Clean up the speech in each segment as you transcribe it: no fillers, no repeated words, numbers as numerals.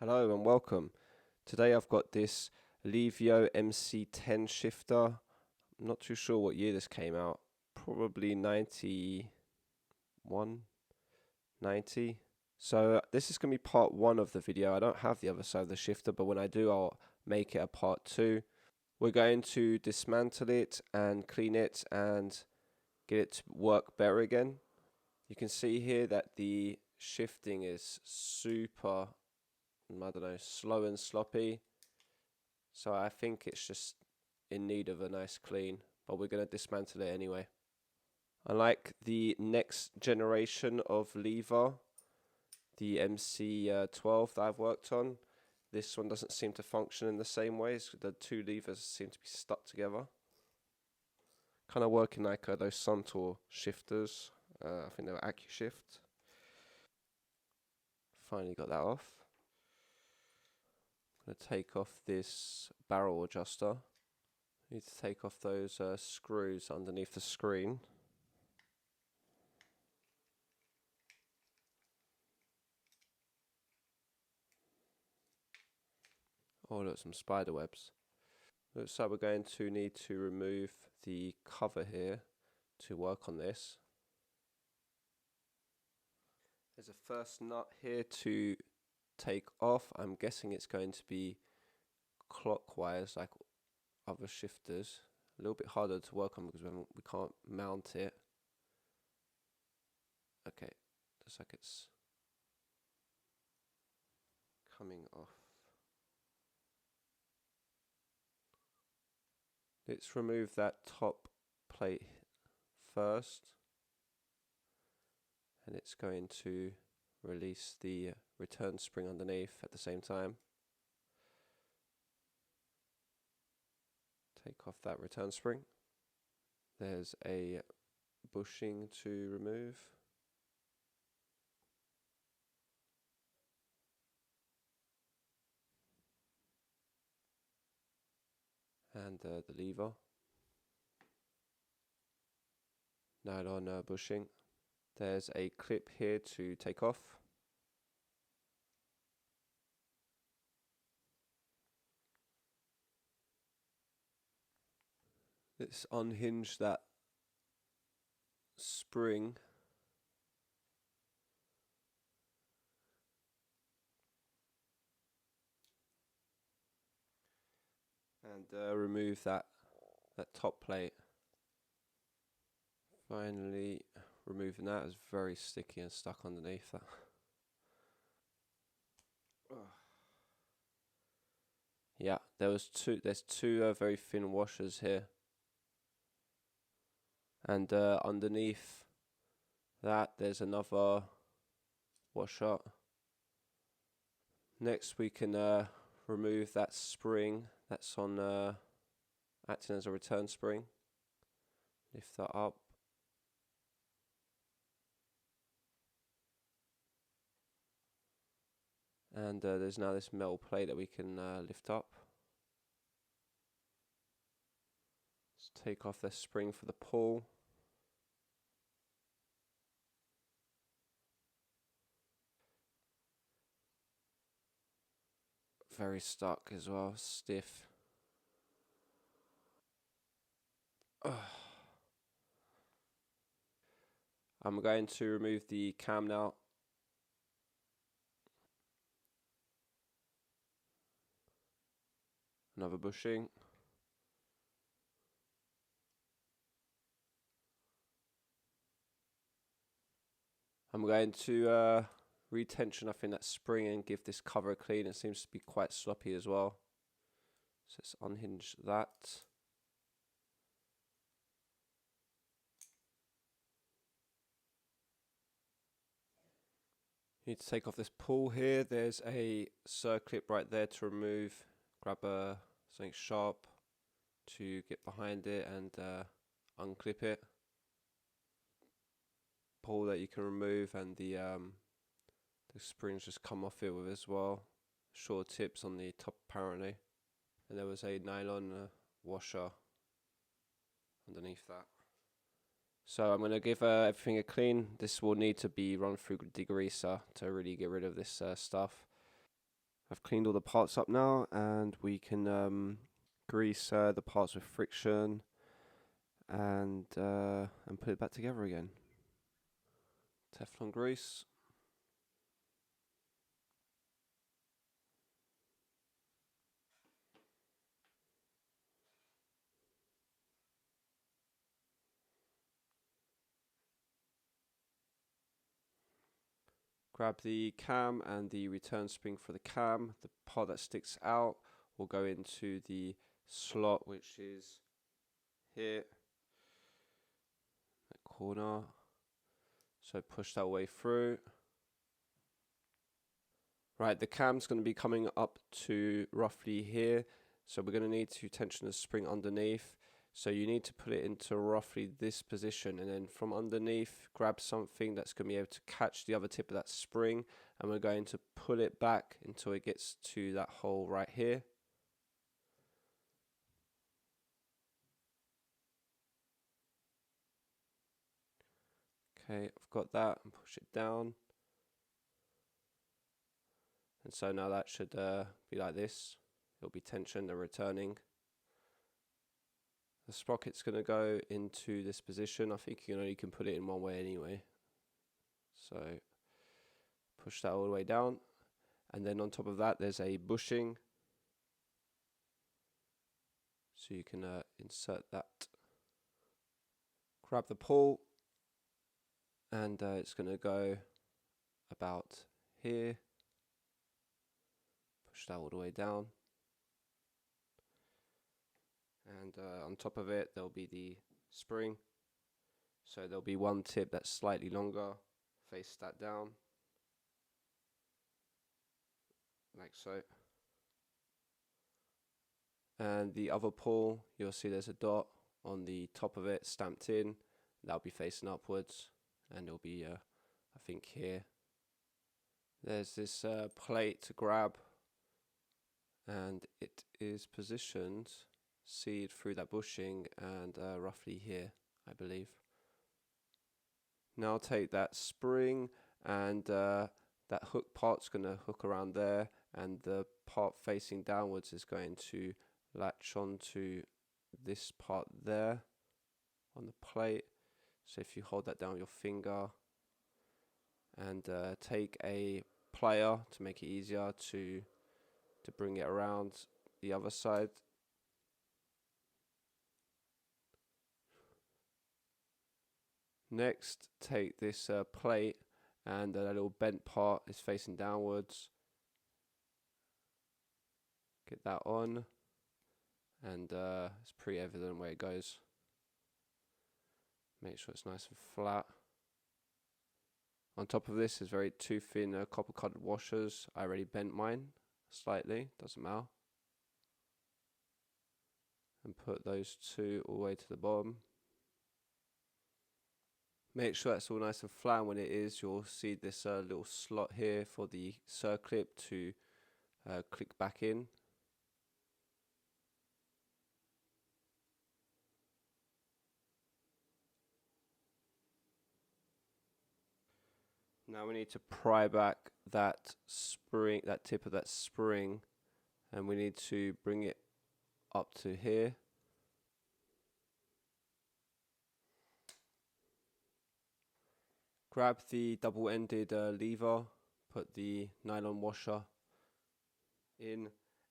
Hello and welcome. Today I've got this Alivio MC-10 shifter. I'm not too sure what year this came out. Probably 91, 90. So this is going to be part 1 of the video. I don't have the other side of the shifter, but when I do I'll make it a part 2. We're going to dismantle it and clean it and get it to work better again. You can see here that the shifting is super, I don't know, slow and sloppy. So I think it's just in need of a nice clean, but we're going to dismantle it anyway. Unlike the next generation of lever, the MC-12 that I've worked on, this one doesn't seem to function in the same way. The two levers seem to be stuck together. Kind of working like those Suntour shifters. I think they were AccuShift. Finally got that off. I'm going to take off this barrel adjuster. Need to take off those screws underneath the screen. Oh look, some spider webs. Looks like we're going to need to remove the cover here to work on this. There's a first nut here to take off. I'm guessing it's going to be clockwise like other shifters. A little bit harder to work on because we can't mount it. Okay, looks like it's coming off. Let's remove that top plate first, and it's going to release the return spring underneath at the same time. Take off that return spring. There's a bushing to remove. And the lever. Nylon bushing. There's a clip here to take off. Let's unhinge that spring. And remove that top plate. Finally removing that. It's very sticky and stuck underneath that. Yeah, there's two very thin washers here. And underneath that there's another washer. Next we can remove that spring that's on acting as a return spring. Lift that up. And there's now this metal plate that we can lift up. Let's take off the spring for the pull. Very stuck as well, stiff. I'm going to remove the cam now. Another bushing. I'm going to retension, I think, that spring and give this cover a clean. It seems to be quite sloppy as well. So let's unhinge that. You need to take off this pull here. There's a circlip right there to remove. Grab something sharp to get behind it and unclip it. Pull that you can remove, and the springs just come off it with as well. Short tips on the top apparently. And there was a nylon washer underneath that. So I'm going to give everything a clean. This will need to be run through degreaser to really get rid of this stuff. I've cleaned all the parts up now, and we can grease the parts with friction and put it back together again. Teflon grease. Grab the cam and the return spring for the cam. The part that sticks out will go into the slot, which is here, that corner. So push that way through. Right, the cam's going to be coming up to roughly here. So we're going to need to tension the spring underneath. So you need to put it into roughly this position, and then from underneath grab something that's going to be able to catch the other tip of that spring, and we're going to pull it back until it gets to that hole right here. Okay, I've got that, and push it down. And so now that should be like this. It'll be tensioned and returning. The sprocket's going to go into this position. I think you can put it in one way anyway. So push that all the way down, and then on top of that there's a bushing. So you can insert that. Grab the pull, and it's going to go about here. Push that all the way down. And on top of it there'll be the spring, so there'll be one tip that's slightly longer, face that down like so, and the other pull, you'll see there's a dot on the top of it stamped in. That'll be facing upwards, and it'll be I think here. There's this plate to grab, and it is positioned seed through that bushing and roughly here, I believe. Now take that spring, and that hook part's going to hook around there, and the part facing downwards is going to latch onto this part there on the plate. So if you hold that down with your finger and take a plier to make it easier to bring it around the other side. Next, take this plate, and that little bent part is facing downwards. Get that on, and it's pretty evident where it goes. Make sure it's nice and flat. On top of this is very two thin copper coloured washers. I already bent mine slightly, doesn't matter. And put those two all the way to the bottom. Make sure that's all nice and flat, and when it is, you'll see this little slot here for the circlip to click back in. Now we need to pry back that spring, that tip of that spring, and we need to bring it up to here. Grab the double-ended lever, put the nylon washer in,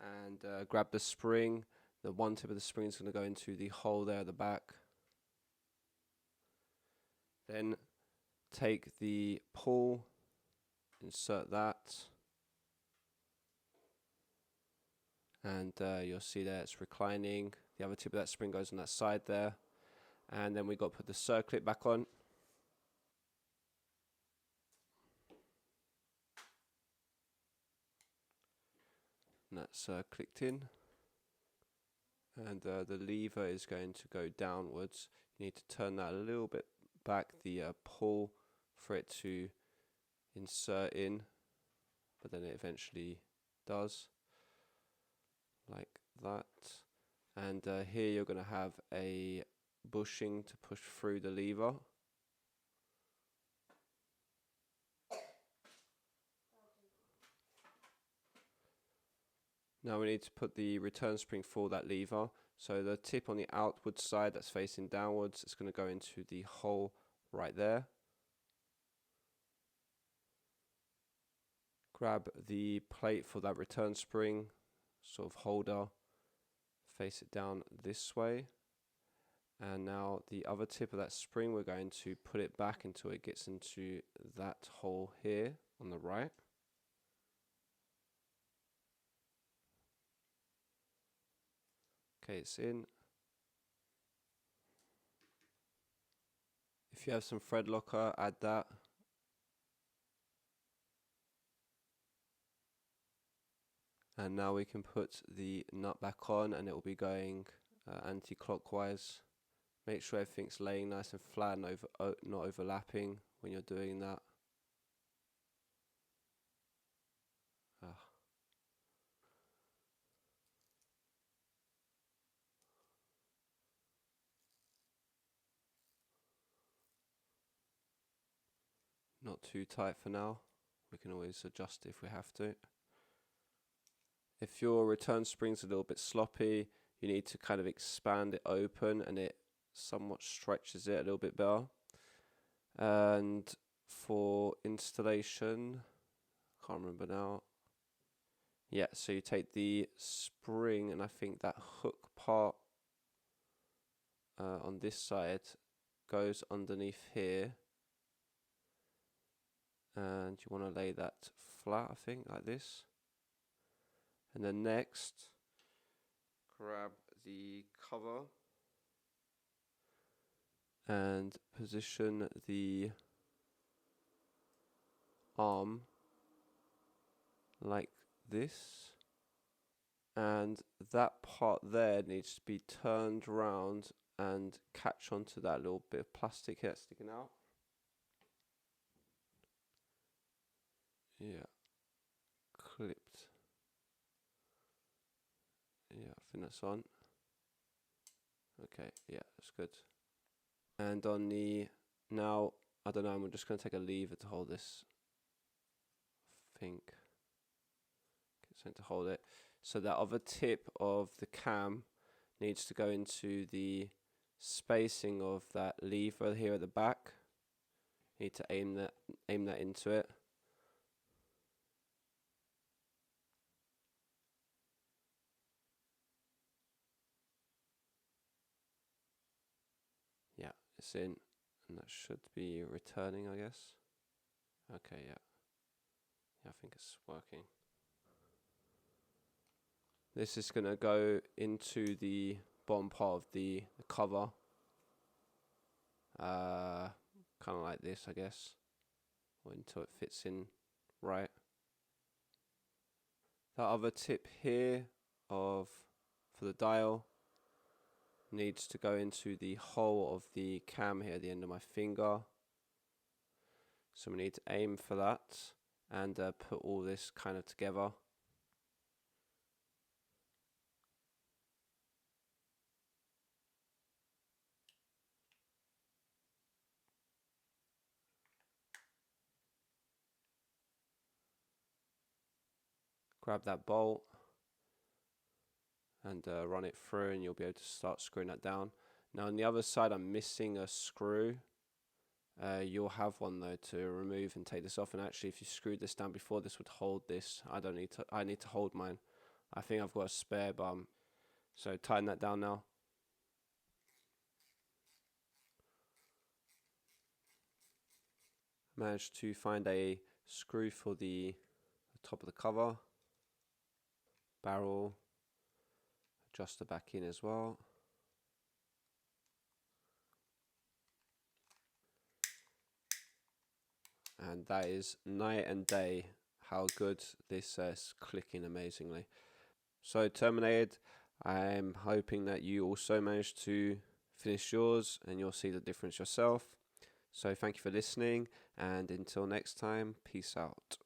and grab the spring. The one tip of the spring is going to go into the hole there at the back. Then take the pull, insert that, and you'll see there it's reclining. The other tip of that spring goes on that side there, and then we've got to put the circlip back on. And that's clicked in, and the lever is going to go downwards. You need to turn that a little bit back, the pull, for it to insert in, but then it eventually does, like that. And here you're going to have a bushing to push through the lever. Now we need to put the return spring for that lever. So the tip on the outward side that's facing downwards, it's going to go into the hole right there. Grab the plate for that return spring, sort of holder, face it down this way. And now the other tip of that spring, we're going to put it back until it gets into that hole here on the right. Okay, it's in. If you have some thread locker, add that. And now we can put the nut back on and it will be going anti-clockwise. Make sure everything's laying nice and flat and not overlapping when you're doing that. Not too tight for now. We can always adjust if we have to. If your return spring's a little bit sloppy, you need to kind of expand it open and it somewhat stretches it a little bit better. And for installation, can't remember now. Yeah, so you take the spring and I think that hook part on this side goes underneath here. And you want to lay that flat, I think, like this. And then next, grab the cover and position the arm like this. And that part there needs to be turned around and catch onto that little bit of plastic here sticking out. Yeah, clipped. Yeah, I think that's on. Okay, yeah, that's good. And on the, now, I don't know, I'm just going to take a lever to hold this. I think. Get something to hold it. So that other tip of the cam needs to go into the spacing of that lever here at the back. You need to aim that into it. Yeah, it's in, and that should be returning, I guess. Okay, yeah. Yeah, I think it's working. This is going to go into the bottom part of the cover. Kind of like this, I guess. Or until it fits in right. That other tip here for the dial needs to go into the hole of the cam here at the end of my finger. So we need to aim for that and put all this kind of together. Grab that bolt and run it through and you'll be able to start screwing that down. Now on the other side I'm missing a screw. You'll have one though to remove and take this off, and actually if you screwed this down before, this would hold this. I need to hold mine. I think I've got a spare bum. So tighten that down now. Managed to find a screw for the top of the cover. Barrel. Adjust the back in as well. And that is night and day how good this is clicking amazingly. So terminated. I'm hoping that you also managed to finish yours and you'll see the difference yourself. So thank you for listening, and until next time, peace out.